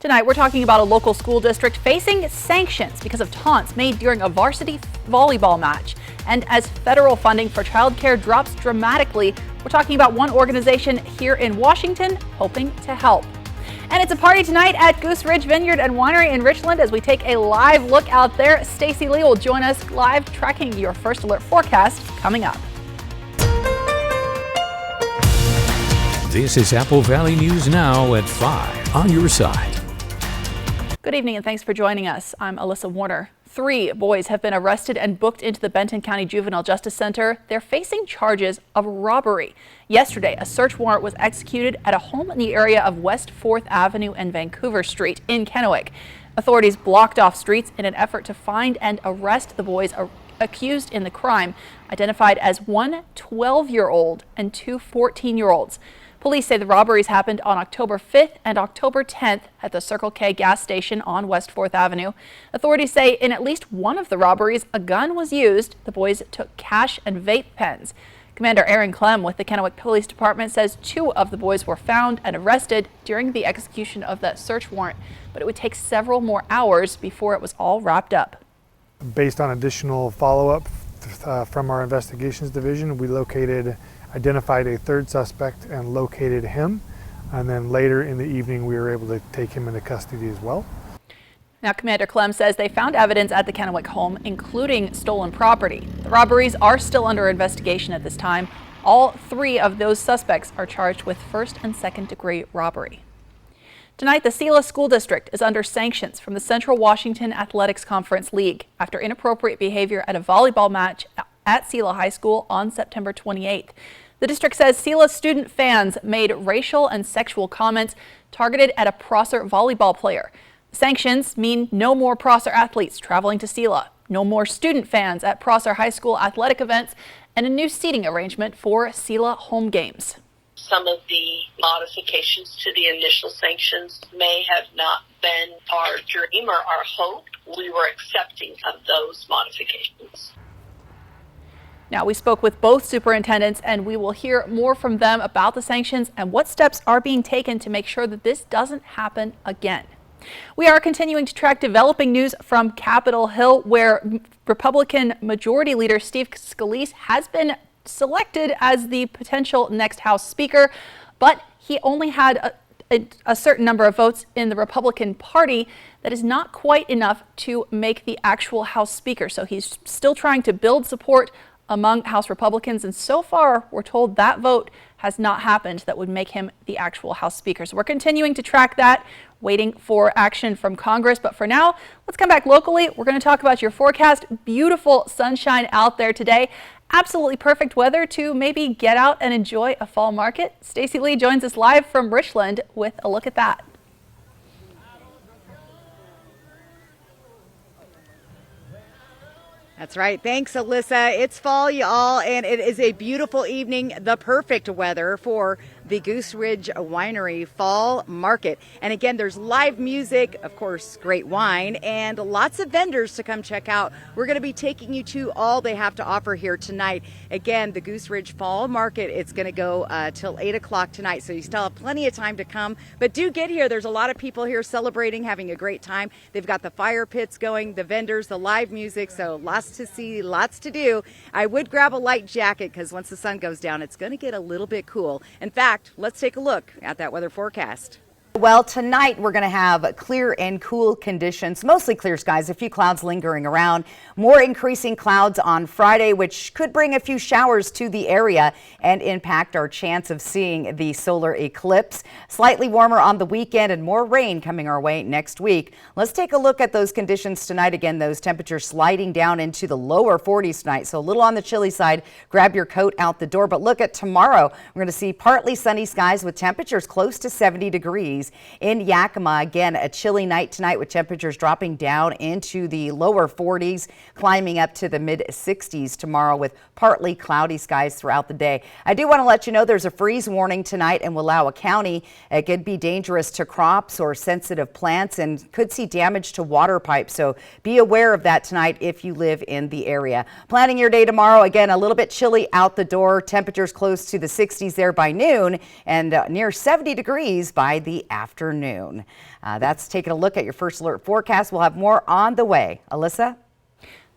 Tonight, we're talking about a local school district facing sanctions because of taunts made during a varsity volleyball match. And as federal funding for childcare drops dramatically, we're talking about one organization here in Washington hoping to help. And it's a party tonight at Goose Ridge Vineyard and Winery in Richland as we take a live look out there. Stacy Lee will join us live tracking your First Alert forecast coming up. This is Apple Valley News Now at 5 on your side. Good evening and thanks for joining us. I'm Alyssa Warner. 3 boys have been arrested and booked into the Benton County Juvenile Justice Center. They're facing charges of robbery. Yesterday, a search warrant was executed at a home in the area of West 4th Avenue and Vancouver Street in Kennewick. Authorities blocked off streets in an effort to find and arrest the boys accused in the crime, identified as one 12-year-old and 2 14-year-olds. Police say the robberies happened on October 5th and October 10th at the Circle K gas station on West 4th Avenue. Authorities say in at least one of the robberies, a gun was used. The boys took cash and vape pens. Commander Aaron Clem with the Kennewick Police Department says 2 of the boys were found and arrested during the execution of that search warrant, but it would take several more hours before it was all wrapped up. Based on additional follow-up from our investigations division, we identified a 3rd suspect and located him. And then later in the evening, we were able to take him into custody as well. Now, Commander Clem says they found evidence at the Kennewick home, including stolen property. The robberies are still under investigation at this time. All 3 of those suspects are charged with 1st and 2nd degree robbery. Tonight, the Selah School District is under sanctions from the Central Washington Athletics Conference League after inappropriate behavior at a volleyball match at Selah High School on September 28th. The district says Selah student fans made racial and sexual comments targeted at a Prosser volleyball player. Sanctions mean no more Prosser athletes traveling to Selah, no more student fans at Prosser High School athletic events, and a new seating arrangement for Selah home games. Some of the modifications to the initial sanctions may have not been our dream or our hope. We were accepting of those modifications. Now, we spoke with both superintendents and we will hear more from them about the sanctions and what steps are being taken to make sure that this doesn't happen again. We are continuing to track developing news from Capitol Hill, where Republican Majority Leader Steve Scalise has been selected as the potential next House Speaker, but he only had a certain number of votes in the Republican Party. That is not quite enough to make the actual House Speaker. So he's still trying to build support among House Republicans, and so far we're told that vote has not happened that would make him the actual House Speaker. So we're continuing to track that, waiting for action from Congress. But for now, let's come back locally. We're going to talk about your forecast. Beautiful sunshine out there today. Absolutely perfect weather to maybe get out and enjoy a fall market. Stacy Lee joins us live from Richland with a look at that. That's right. Thanks, Alyssa. It's fall, y'all, and it is a beautiful evening. The perfect weather for the Goose Ridge Winery Fall Market. And again, there's live music, of course, great wine, and lots of vendors to come check out. We're going to be taking you to all they have to offer here tonight. Again, the Goose Ridge Fall Market, it's going to go till 8 o'clock tonight, so you still have plenty of time to come. But do get here. There's a lot of people here celebrating, having a great time. They've got the fire pits going, the vendors, the live music, so lots to see, lots to do. I would grab a light jacket because once the sun goes down, it's going to get a little bit cool. In fact, let's take a look at that weather forecast. Well, tonight we're going to have clear and cool conditions, mostly clear skies, a few clouds lingering around, more increasing clouds on Friday, which could bring a few showers to the area and impact our chance of seeing the solar eclipse. Slightly warmer on the weekend and more rain coming our way next week. Let's take a look at those conditions tonight. Again, those temperatures sliding down into the lower 40s tonight, so a little on the chilly side. Grab your coat out the door. But look at tomorrow. We're going to see partly sunny skies with temperatures close to 70 degrees. In Yakima, again, a chilly night tonight with temperatures dropping down into the lower 40s, climbing up to the mid 60s tomorrow with partly cloudy skies throughout the day. I do want to let you know there's a freeze warning tonight in Wallowa County. It could be dangerous to crops or sensitive plants and could see damage to water pipes. So be aware of that tonight if you live in the area. Planning your day tomorrow, again, a little bit chilly out the door. Temperatures close to the 60s there by noon and near 70 degrees by the afternoon. That's taking a look at your First Alert forecast. We'll have more on the way. Alyssa?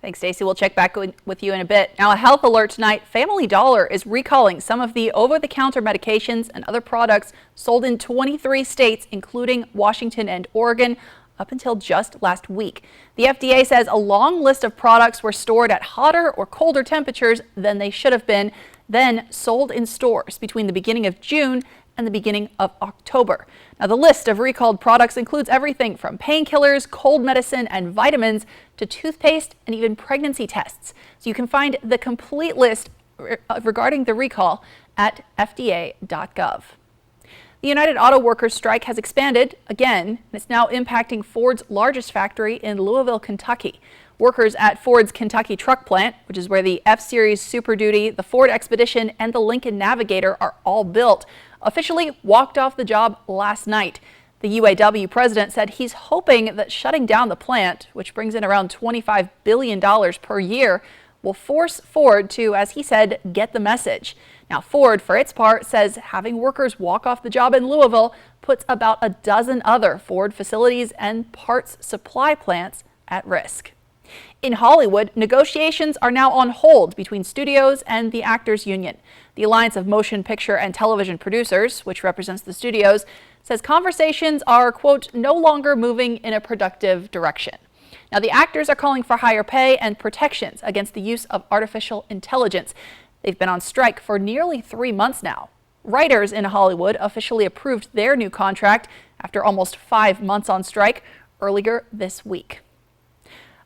Thanks, Stacey. We'll check back with you in a bit. Now, a health alert tonight. Family Dollar is recalling some of the over-the-counter medications and other products sold in 23 states, including Washington and Oregon, up until just last week. The FDA says a long list of products were stored at hotter or colder temperatures than they should have been, then sold in stores between the beginning of June and the beginning of October. Now, the list of recalled products includes everything from painkillers, cold medicine, and vitamins to toothpaste and even pregnancy tests. So you can find the complete list regarding the recall at fda.gov. The United Auto Workers strike has expanded again, and it's now impacting Ford's largest factory in Louisville, Kentucky. Workers at Ford's Kentucky truck plant, which is where the F-Series Super Duty, the Ford Expedition, and the Lincoln Navigator are all built, officially walked off the job last night. The UAW president said he's hoping that shutting down the plant, which brings in around $25 billion per year, will force Ford to, as he said, get the message. Now, Ford, for its part, says having workers walk off the job in Louisville puts about a dozen other Ford facilities and parts supply plants at risk. In Hollywood, negotiations are now on hold between studios and the Actors Union. The Alliance of Motion Picture and Television Producers, which represents the studios, says conversations are, quote, no longer moving in a productive direction. Now, the actors are calling for higher pay and protections against the use of artificial intelligence. They've been on strike for nearly 3 months now. Writers in Hollywood officially approved their new contract after almost 5 months on strike earlier this week.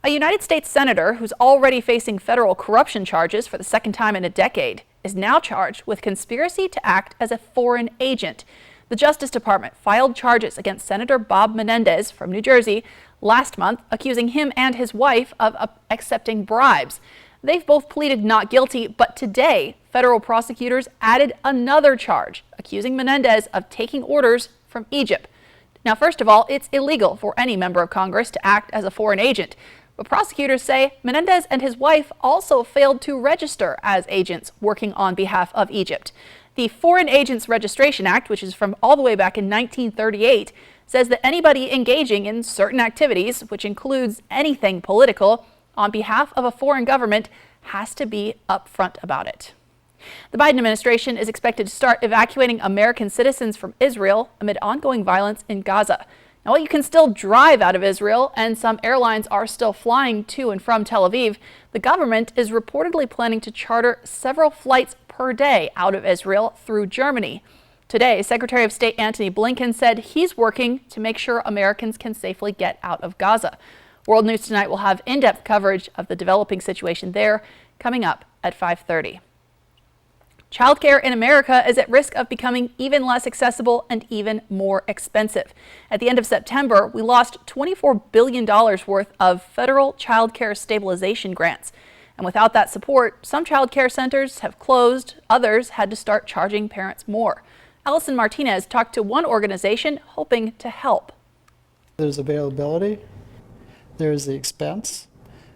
A United States senator who's already facing federal corruption charges for the second time in a decade is now charged with conspiracy to act as a foreign agent. The Justice Department filed charges against Senator Bob Menendez from New Jersey last month, accusing him and his wife of accepting bribes. They've both pleaded not guilty, but today, federal prosecutors added another charge, accusing Menendez of taking orders from Egypt. Now, first of all, it's illegal for any member of Congress to act as a foreign agent. But prosecutors say Menendez and his wife also failed to register as agents working on behalf of Egypt. The Foreign Agents Registration Act, which is from all the way back in 1938, says that anybody engaging in certain activities, which includes anything political, on behalf of a foreign government has to be upfront about it. The Biden administration is expected to start evacuating American citizens from Israel amid ongoing violence in Gaza. Now, while you can still drive out of Israel and some airlines are still flying to and from Tel Aviv, the government is reportedly planning to charter several flights per day out of Israel through Germany. Today, Secretary of State Antony Blinken said he's working to make sure Americans can safely get out of Gaza. World News Tonight will have in-depth coverage of the developing situation there coming up at 5:30. Childcare in America is at risk of becoming even less accessible and even more expensive. At the end of September, we lost $24 billion worth of federal child care stabilization grants. And without that support, some child care centers have closed, others had to start charging parents more. Allison Martinez talked to one organization hoping to help. There's availability, there's the expense,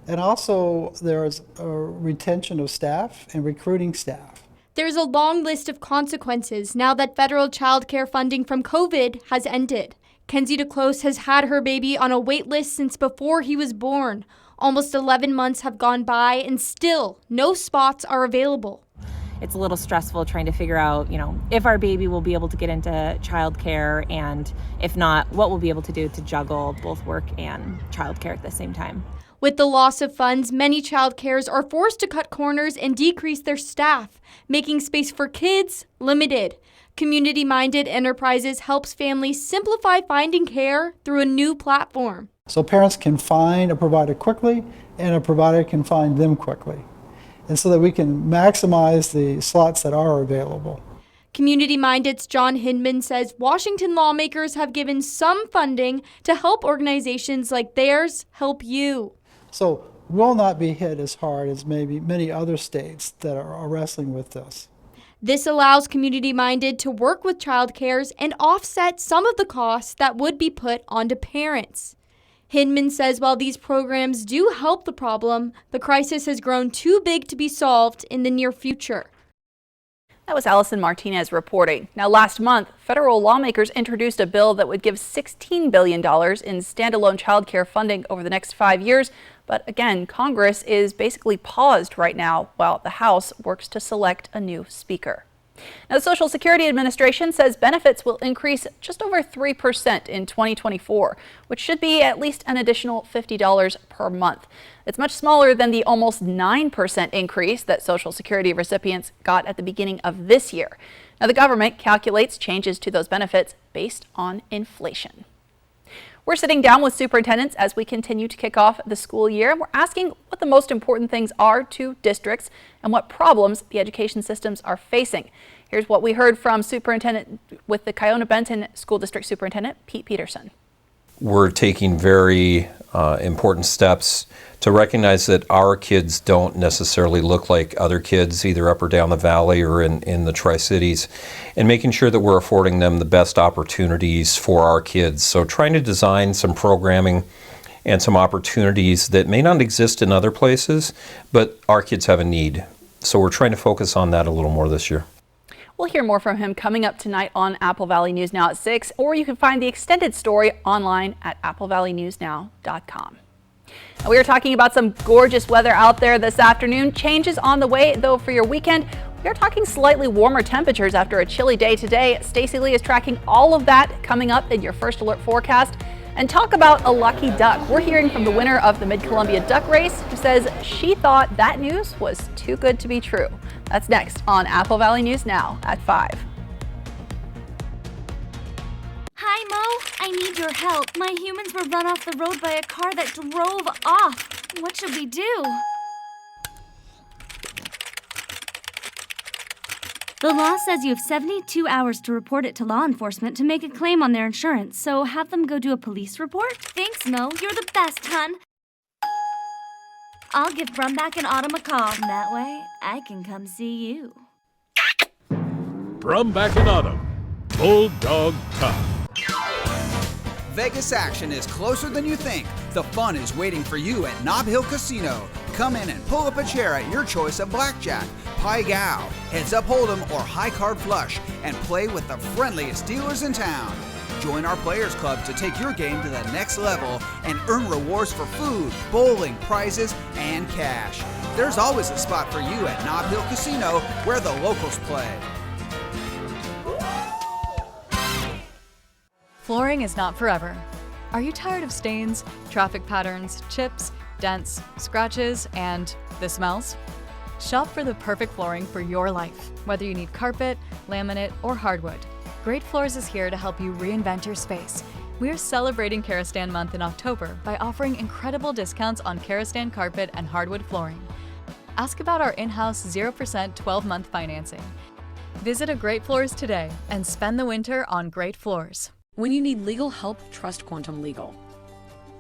and also there's a retention of staff and recruiting staff. There's a long list of consequences now that federal child care funding from COVID has ended. Kenzie DeClose has had her baby on a wait list since before he was born. Almost 11 months have gone by and still no spots are available. It's a little stressful trying to figure out, if our baby will be able to get into childcare, and if not, what we'll be able to do to juggle both work and childcare at the same time. With the loss of funds, many child cares are forced to cut corners and decrease their staff, making space for kids limited. Community-minded Enterprises helps families simplify finding care through a new platform. So parents can find a provider quickly, and a provider can find them quickly. And so that we can maximize the slots that are available. Community-Minded's John Hindman says Washington lawmakers have given some funding to help organizations like theirs help you. So we'll not be hit as hard as maybe many other states that are wrestling with this. This allows Community-Minded to work with child cares and offset some of the costs that would be put onto parents. Hindman says while these programs do help the problem, the crisis has grown too big to be solved in the near future. That was Allison Martinez reporting. Now, last month, federal lawmakers introduced a bill that would give $16 billion in standalone child care funding over the next 5 years. But again, Congress is basically paused right now while the House works to select a new speaker. Now, the Social Security Administration says benefits will increase just over 3% in 2024, which should be at least an additional $50 per month. It's much smaller than the almost 9% increase that Social Security recipients got at the beginning of this year. Now, the government calculates changes to those benefits based on inflation. We're sitting down with superintendents as we continue to kick off the school year, and we're asking what the most important things are to districts and what problems the education systems are facing. Here's what we heard from Superintendent with the Kiona-Benton School District Superintendent, Pete Peterson. We're taking very important steps to recognize that our kids don't necessarily look like other kids, either up or down the valley or in the Tri-Cities, and making sure that we're affording them the best opportunities for our kids. So trying to design some programming and some opportunities that may not exist in other places, but our kids have a need. So we're trying to focus on that a little more this year. We'll hear more from him coming up tonight on Apple Valley News Now at 6, or you can find the extended story online at applevalleynewsnow.com. Now, we are talking about some gorgeous weather out there this afternoon. Changes on the way, though, for your weekend. We are talking slightly warmer temperatures after a chilly day today. Stacey Lee is tracking all of that coming up in your First Alert forecast. And talk about a lucky duck. We're hearing from the winner of the Mid-Columbia Duck Race, who says she thought that news was too good to be true. That's next on Apple Valley News Now at 5. Hi, Mo. I need your help. My humans were run off the road by a car that drove off. What should we do? The law says you have 72 hours to report it to law enforcement to make a claim on their insurance, so have them go do a police report? Thanks, Mo. You're the best, hun. I'll give Brumback and Autumn a call. That way, I can come see you. Brumback and Autumn. Bulldog Time. Vegas action is closer than you think. The fun is waiting for you at Nob Hill Casino. Come in and pull up a chair at your choice of blackjack, Pai Gow, Heads Up Hold'em, or High Card Flush, and play with the friendliest dealers in town. Join our Players Club to take your game to the next level and earn rewards for food, bowling, prizes, and cash. There's always a spot for you at Nob Hill Casino, where the locals play. Flooring is not forever. Are you tired of stains, traffic patterns, chips, dents, scratches, and the smells? Shop for the perfect flooring for your life, whether you need carpet, laminate, or hardwood. Great Floors is here to help you reinvent your space. We are celebrating Karastan Month in October by offering incredible discounts on Karastan carpet and hardwood flooring. Ask about our in-house 0% 12-month financing. Visit a Great Floors today and spend the winter on Great Floors. When you need legal help, trust Quantum Legal.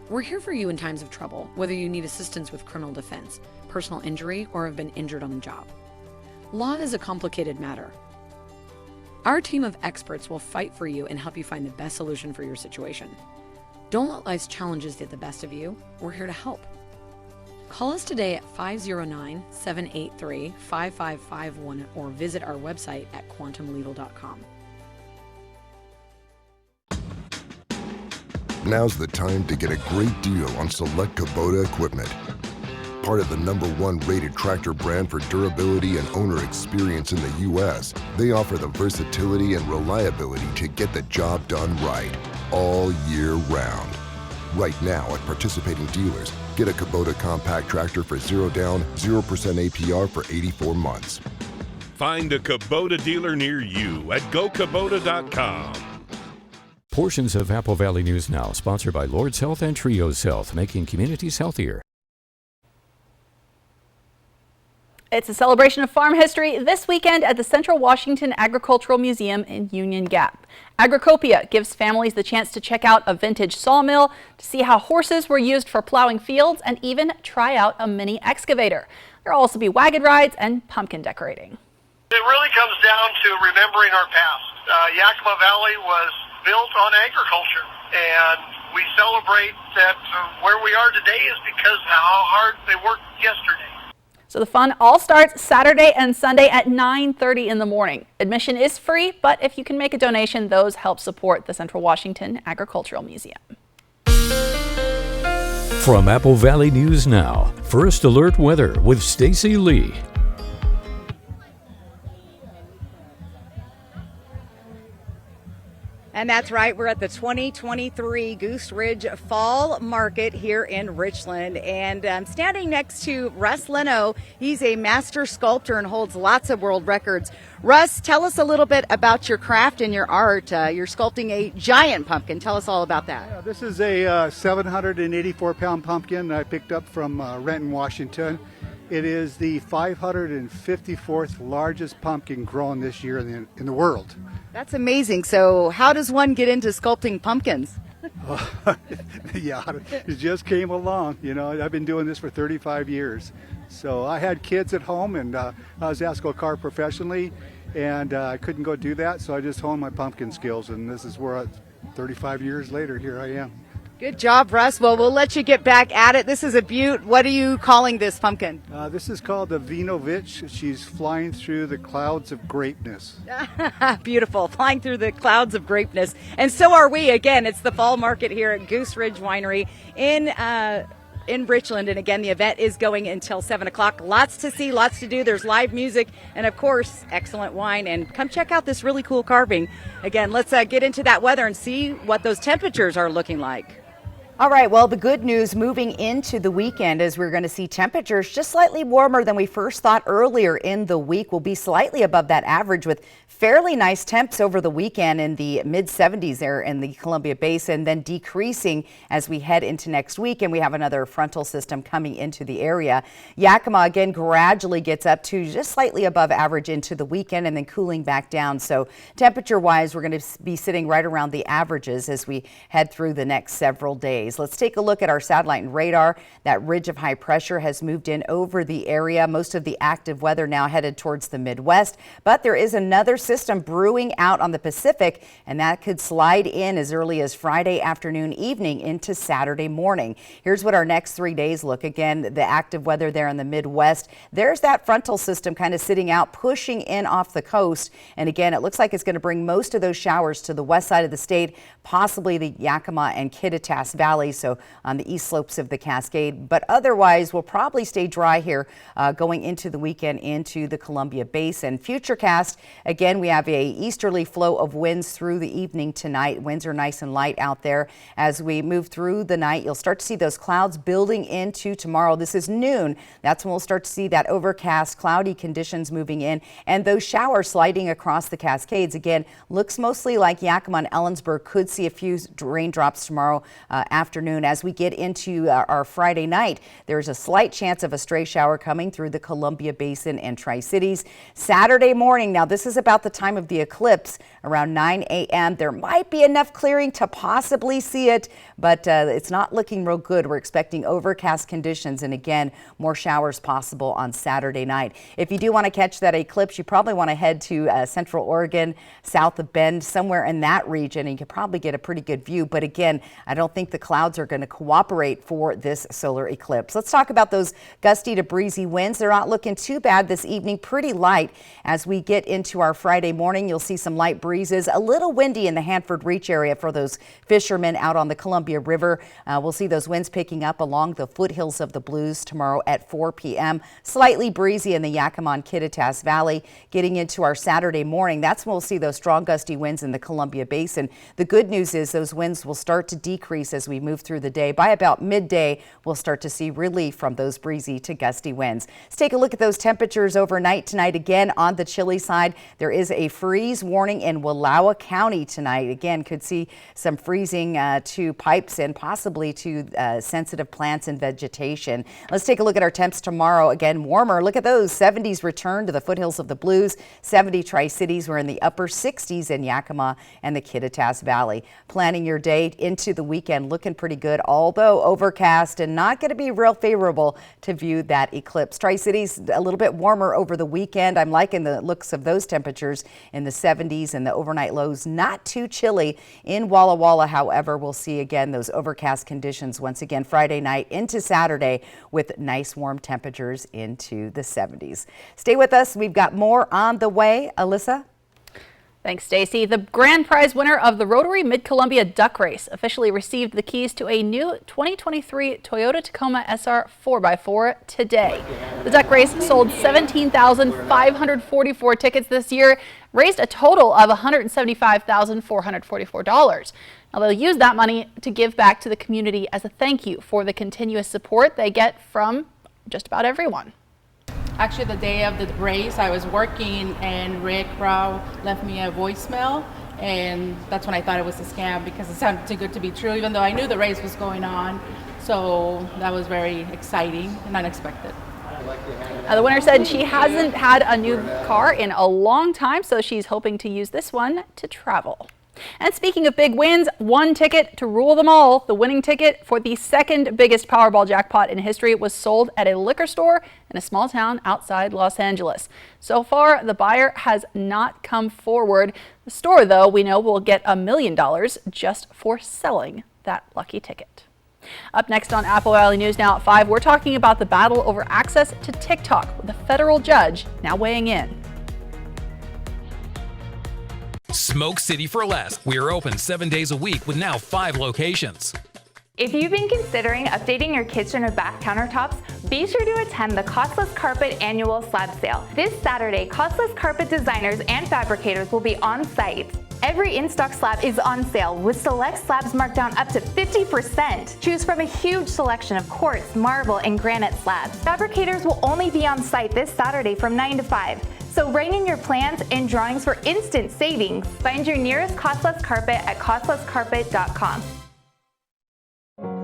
We're here for you in times of trouble, whether you need assistance with criminal defense, personal injury, or have been injured on the job. Law is a complicated matter. Our team of experts will fight for you and help you find the best solution for your situation. Don't let life's challenges get the best of you. We're here to help. Call us today at 509-783-5551 or visit our website at quantumlegal.com. Now's the time to get a great deal on select Kubota equipment. Part of the #1 rated tractor brand for durability and owner experience in the U.S., they offer the versatility and reliability to get the job done right, all year round. Right now at participating dealers, get a Kubota compact tractor for 0 down, 0% APR for 84 months. Find a Kubota dealer near you at gokubota.com. Portions of Apple Valley News Now, sponsored by Lord's Health and Trios Health, making communities healthier. It's a celebration of farm history this weekend at the Central Washington Agricultural Museum in Union Gap. Agricopia gives families the chance to check out a vintage sawmill, to see how horses were used for plowing fields, and even try out a mini excavator. There will also be wagon rides and pumpkin decorating. It really comes down to remembering our past. Yakima Valley was built on agriculture, and we celebrate that where we are today is because of how hard they worked yesterday. So the fun all starts Saturday and Sunday at 9:30 in the morning. Admission is free, but if you can make a donation, those help support the Central Washington Agricultural Museum. From Apple Valley News Now, First Alert Weather with Stacy Lee. And that's right, we're at the 2023 Goose Ridge Fall Market here in Richland. And I'm standing next to Russ Leno. He's a master sculptor and holds lots of world records. Russ, tell us a little bit about your craft and your art. You're sculpting a giant pumpkin. Tell us all about that. Yeah, this is a 784-pound pumpkin I picked up from Renton, Washington. It is the 554th largest pumpkin grown this year in the world. That's amazing. So how does one get into sculpting pumpkins? Yeah, it just came along. You know, I've been doing this for 35 years. So I had kids at home, and I was asked to go carve professionally, and I couldn't go do that, so I just honed my pumpkin skills, and this is where 35 years later, here I am. Good job, Russ. Well, we'll let you get back at it. This is a beaut. What are you calling this pumpkin? This is called the Vinovich. She's flying through the clouds of greatness. Beautiful. Flying through the clouds of greatness. And so are we. Again, it's the fall market here at Goose Ridge Winery in Richland. And again, the event is going until 7 o'clock. Lots to see, lots to do. There's live music and, of course, excellent wine. And come check out this really cool carving. Again, let's get into that weather and see what those temperatures are looking like. All right, well, the good news moving into the weekend is we're going to see temperatures just slightly warmer than we first thought earlier in the week. We'll be slightly above that average with fairly nice temps over the weekend in the mid-70s there in the Columbia Basin, then decreasing as we head into next week, and we have another frontal system coming into the area. Yakima again gradually gets up to just slightly above average into the weekend and then cooling back down. So temperature-wise, we're going to be sitting right around the averages as we head through the next several days. Let's take a look at our satellite and radar. That ridge of high pressure has moved in over the area. Most of the active weather now headed towards the Midwest, but there is another system brewing out on the Pacific, and that could slide in as early as Friday afternoon, evening into Saturday morning. Here's what our next 3 days look. Again, the active weather there in the Midwest. There's that frontal system kind of sitting out, pushing in off the coast. And again, it looks like it's going to bring most of those showers to the west side of the state, possibly the Yakima and Kittitas Valley. So on the east slopes of the Cascade, but otherwise we'll probably stay dry here going into the weekend into the Columbia Basin. Futurecast, again, we have a easterly flow of winds through the evening tonight. Winds are nice and light out there. As we move through the night, you'll start to see those clouds building into tomorrow. This is noon. That's when we'll start to see that overcast, cloudy conditions moving in and those showers sliding across the Cascades. Again, looks mostly like Yakima and Ellensburg could see a few raindrops tomorrow afternoon. As we get into our Friday night, there's a slight chance of a stray shower coming through the Columbia Basin and Tri-Cities. Saturday morning, now this is about the time of the eclipse, around 9 a.m. There might be enough clearing to possibly see it, but it's not looking real good. We're expecting overcast conditions and again, more showers possible on Saturday night. If you do want to catch that eclipse, you probably want to head to Central Oregon, south of Bend, somewhere in that region, and you can probably get a pretty good view. But again, I don't think the clouds are going to cooperate for this solar eclipse. Let's talk about those gusty to breezy winds. They're not looking too bad this evening, pretty light. As we get into our Friday morning, you'll see some light breezes, a little windy in the Hanford Reach area for those fishermen out on the Columbia River. We'll see those winds picking up along the foothills of the Blues tomorrow at 4 p.m. Slightly breezy in the Yakima and Kittitas Valley. Getting into our Saturday morning, that's when we'll see those strong gusty winds in the Columbia Basin. The good news is those winds will start to decrease as we move through the day. By about midday, we'll start to see relief from those breezy to gusty winds. Let's take a look at those temperatures overnight tonight. Again, on the chilly side, there is a freeze warning in Wallowa County tonight. Again, could see some freezing to pipes and possibly to sensitive plants and vegetation. Let's take a look at our temps tomorrow. Again, warmer. Look at those 70s return to the foothills of the Blues. 70 Tri-Cities. We're in the upper 60s in Yakima and the Kittitas Valley. Planning your day into the weekend looking pretty good, although overcast and not going to be real favorable to view that eclipse. Tri-Cities a little bit warmer over the weekend. I'm liking the looks of those temperatures in the 70s and the the overnight lows not too chilly in Walla Walla. However, we'll see again those overcast conditions once again Friday night into Saturday with nice warm temperatures into the 70s. Stay with us. We've got more on the way. Alyssa? Thanks, Stacy. The grand prize winner of the Rotary Mid-Columbia Duck Race officially received the keys to a new 2023 Toyota Tacoma SR 4x4 today. The Duck Race sold 17,544 tickets this year, raised a total of $175,444. Now they'll use that money to give back to the community as a thank you for the continuous support they get from just about everyone. Actually, the day of the race, I was working and Rick Rao left me a voicemail, and that's when I thought it was a scam because it sounded too good to be true, even though I knew the race was going on. So that was very exciting and unexpected. The winner said she hasn't had a new car in a long time, so she's hoping to use this one to travel. And speaking of big wins, one ticket to rule them all. The winning ticket for the second biggest Powerball jackpot in history was sold at a liquor store in a small town outside Los Angeles. So far, the buyer has not come forward. The store, though, we know will get $1 million just for selling that lucky ticket. Up next on Apple Valley News Now at 5, we're talking about the battle over access to TikTok with a federal judge now weighing in. Smoke City for Less. We are open 7 days a week with now 5 locations. If you've been considering updating your kitchen or bath countertops, be sure to attend the Costless Carpet Annual Slab Sale. This Saturday, Costless Carpet designers and fabricators will be on site. Every in-stock slab is on sale, with select slabs marked down up to 50%. Choose from a huge selection of quartz, marble, and granite slabs. Fabricators will only be on site this Saturday from 9 to 5. So write in your plans and drawings for instant savings. Find your nearest Costless Carpet at costlesscarpet.com.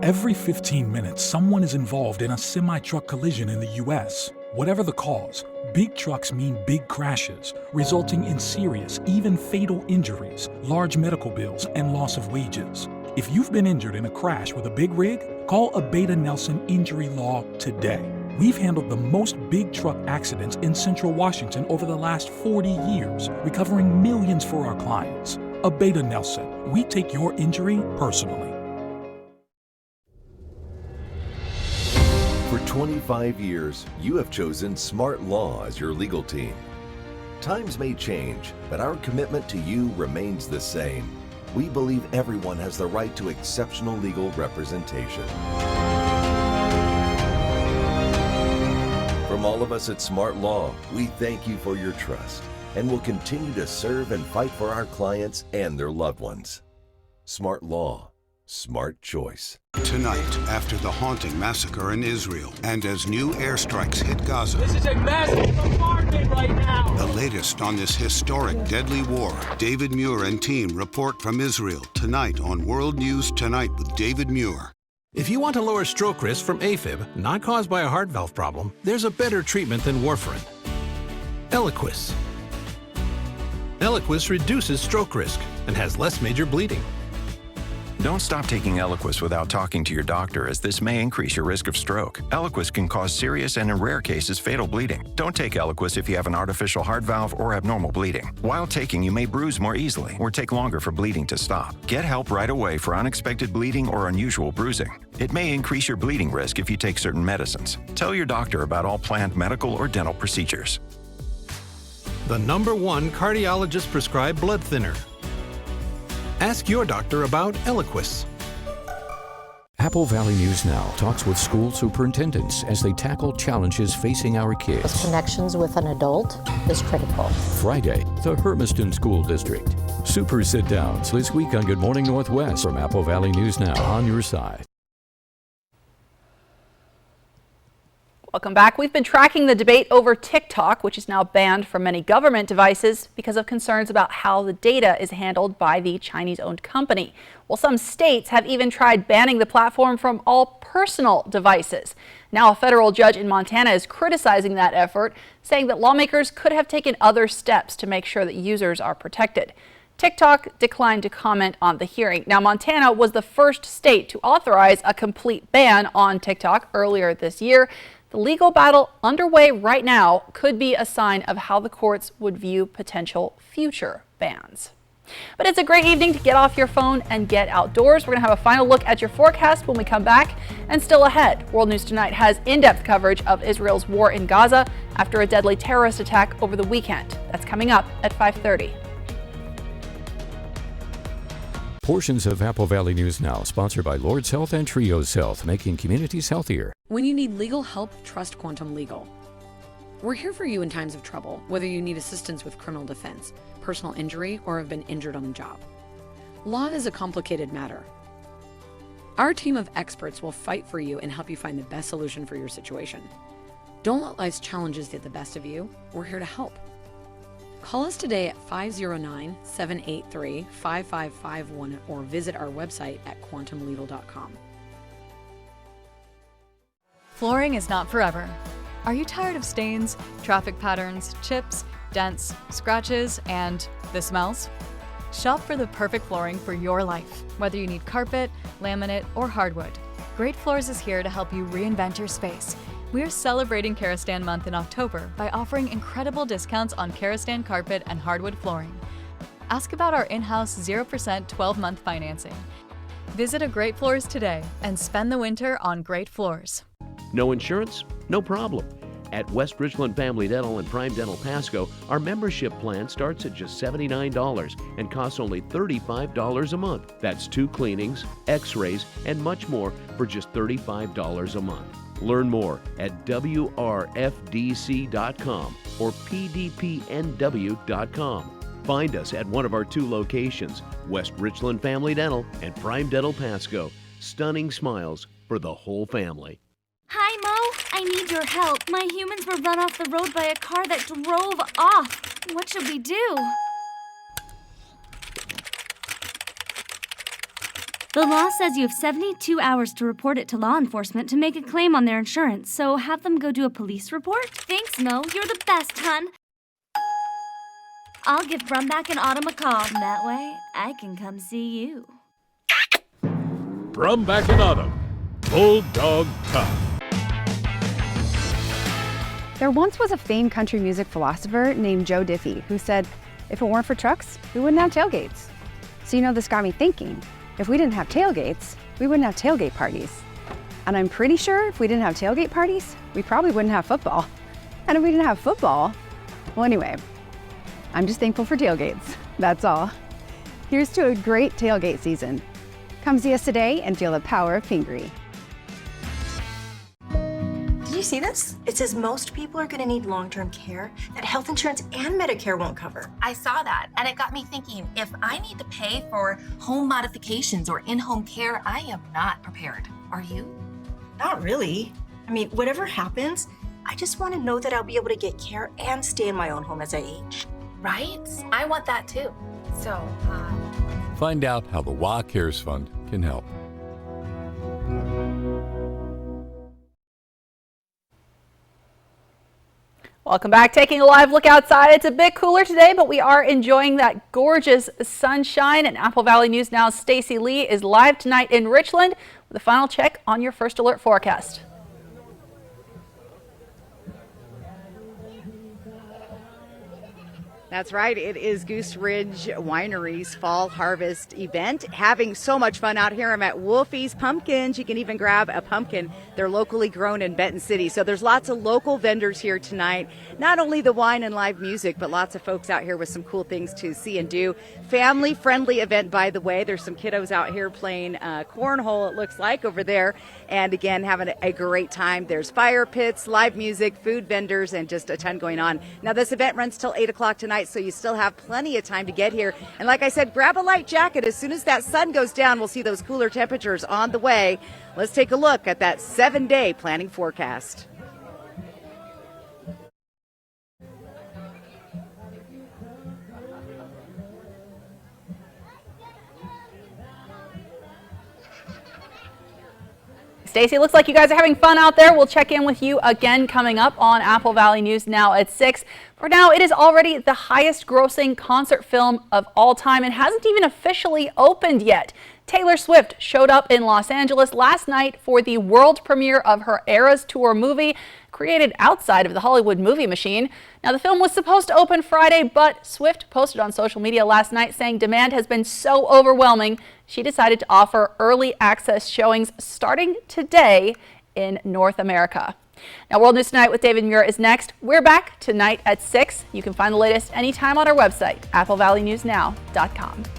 Every 15 minutes, someone is involved in a semi-truck collision in the U.S. Whatever the cause, big trucks mean big crashes, resulting in serious, even fatal injuries, large medical bills, and loss of wages. If you've been injured in a crash with a big rig, call Abeda Nelson Injury Law today. We've handled the most big truck accidents in Central Washington over the last 40 years, recovering millions for our clients. Abeda Nelson, we take your injury personally. For 25 years, you have chosen Smart Law as your legal team. Times may change, but our commitment to you remains the same. We believe everyone has the right to exceptional legal representation. From all of us at Smart Law, we thank you for your trust and will continue to serve and fight for our clients and their loved ones. Smart Law. Smart choice. Tonight, after the haunting massacre in Israel, and as new airstrikes hit Gaza. This is a massive bombardment right now. The latest on this historic deadly war. David Muir and team report from Israel tonight on World News Tonight with David Muir. If you want to lower stroke risk from AFib, not caused by a heart valve problem, there's a better treatment than warfarin. Eliquis. Eliquis reduces stroke risk and has less major bleeding. Don't stop taking Eliquis without talking to your doctor, as this may increase your risk of stroke. Eliquis can cause serious and, in rare cases, fatal bleeding. Don't take Eliquis if you have an artificial heart valve or abnormal bleeding. While taking, you may bruise more easily or take longer for bleeding to stop. Get help right away for unexpected bleeding or unusual bruising. It may increase your bleeding risk if you take certain medicines. Tell your doctor about all planned medical or dental procedures. The #1 cardiologist prescribed blood thinner. Ask your doctor about Eliquis. Apple Valley News Now talks with school superintendents as they tackle challenges facing our kids. Connections with an adult is critical. Friday, the Hermiston School District. Super sit-downs this week on Good Morning Northwest from Apple Valley News Now on your side. Welcome back. We've been tracking the debate over TikTok, which is now banned from many government devices because of concerns about how the data is handled by the Chinese-owned company. Well, some states have even tried banning the platform from all personal devices. Now, a federal judge in Montana is criticizing that effort, saying that lawmakers could have taken other steps to make sure that users are protected. TikTok declined to comment on the hearing. Now, Montana was the first state to authorize a complete ban on TikTok earlier this year. The legal battle underway right now could be a sign of how the courts would view potential future bans. But it's a great evening to get off your phone and get outdoors. We're going to have a final look at your forecast when we come back. And still ahead, World News Tonight has in-depth coverage of Israel's war in Gaza after a deadly terrorist attack over the weekend. That's coming up at 5:30. Portions of Apple Valley News Now, sponsored by Lord's Health and Trios Health, making communities healthier. When you need legal help, trust Quantum Legal. We're here for you in times of trouble, whether you need assistance with criminal defense, personal injury, or have been injured on the job. Law is a complicated matter. Our team of experts will fight for you and help you find the best solution for your situation. Don't let life's challenges get the best of you. We're here to help. Call us today at 509-783-5551 or visit our website at quantumlegal.com. Flooring is not forever. Are you tired of stains, traffic patterns, chips, dents, scratches, and the smells? Shop for the perfect flooring for your life, whether you need carpet, laminate, or hardwood. Great Floors is here to help you reinvent your space. We are celebrating Karastan Month in October by offering incredible discounts on Karastan carpet and hardwood flooring. Ask about our in-house 0% 12-month financing. Visit a Great Floors today and spend the winter on Great Floors. No insurance? No problem. At West Richland Family Dental and Prime Dental Pasco, our membership plan starts at just $79 and costs only $35 a month. That's 2 cleanings, x-rays, and much more for just $35 a month. Learn more at WRFDC.com or PDPNW.com. Find us at one of our 2 locations, West Richland Family Dental and Prime Dental Pasco. Stunning smiles for the whole family. Hi, Mo. I need your help. My humans were run off the road by a car that drove off. What should we do? The law says you have 72 hours to report it to law enforcement to make a claim on their insurance, so have them go do a police report? Thanks, Mo. You're the best, hun. I'll give Brumback and Autumn a call. That way, I can come see you. Brumback and Autumn, Bulldog Tough. There once was a famed country music philosopher named Joe Diffie who said, if it weren't for trucks, we wouldn't have tailgates. So this got me thinking, if we didn't have tailgates, we wouldn't have tailgate parties. And I'm pretty sure if we didn't have tailgate parties, we probably wouldn't have football. And if we didn't have football, well anyway, I'm just thankful for tailgates, that's all. Here's to a great tailgate season. Come see us today and feel the power of Pingree. Did you see this? It says most people are going to need long-term care that health insurance and Medicare won't cover. I saw that, and it got me thinking, if I need to pay for home modifications or in-home care, I am not prepared. Are you? Not really. I mean, whatever happens, I just want to know that I'll be able to get care and stay in my own home as I age. Right? I want that too. So, Find out how the WA Cares Fund can help. Welcome back. Taking a live look outside. It's a bit cooler today, but we are enjoying that gorgeous sunshine. And Apple Valley News Now's Stacy Lee is live tonight in Richland with a final check on your first alert forecast. That's right. It is Goose Ridge Winery's Fall Harvest event. Having so much fun out here. I'm at Wolfie's Pumpkins. You can even grab a pumpkin. They're locally grown in Benton City. So there's lots of local vendors here tonight. Not only the wine and live music, but lots of folks out here with some cool things to see and do. Family-friendly event, by the way. There's some kiddos out here playing cornhole, it looks like, over there. And again, having a great time. There's fire pits, live music, food vendors, and just a ton going on. Now, this event runs till 8 o'clock tonight, so you still have plenty of time to get here. And like I said, grab a light jacket. As soon as that sun goes down, we'll see those cooler temperatures on the way. Let's take a look at that 7-day planning forecast. Stacy, looks like you guys are having fun out there. We'll check in with you again coming up on Apple Valley News Now at 6. For now, it is already the highest grossing concert film of all time and hasn't even officially opened yet. Taylor Swift showed up in Los Angeles last night for the world premiere of her Eras Tour movie. created outside of the Hollywood movie machine. Now, the film was supposed to open Friday, but Swift posted on social media last night saying demand has been so overwhelming, she decided to offer early access showings starting today in North America. Now, World News Tonight with David Muir is next. We're back tonight at 6. You can find the latest anytime on our website, Apple ValleyNewsNow.com.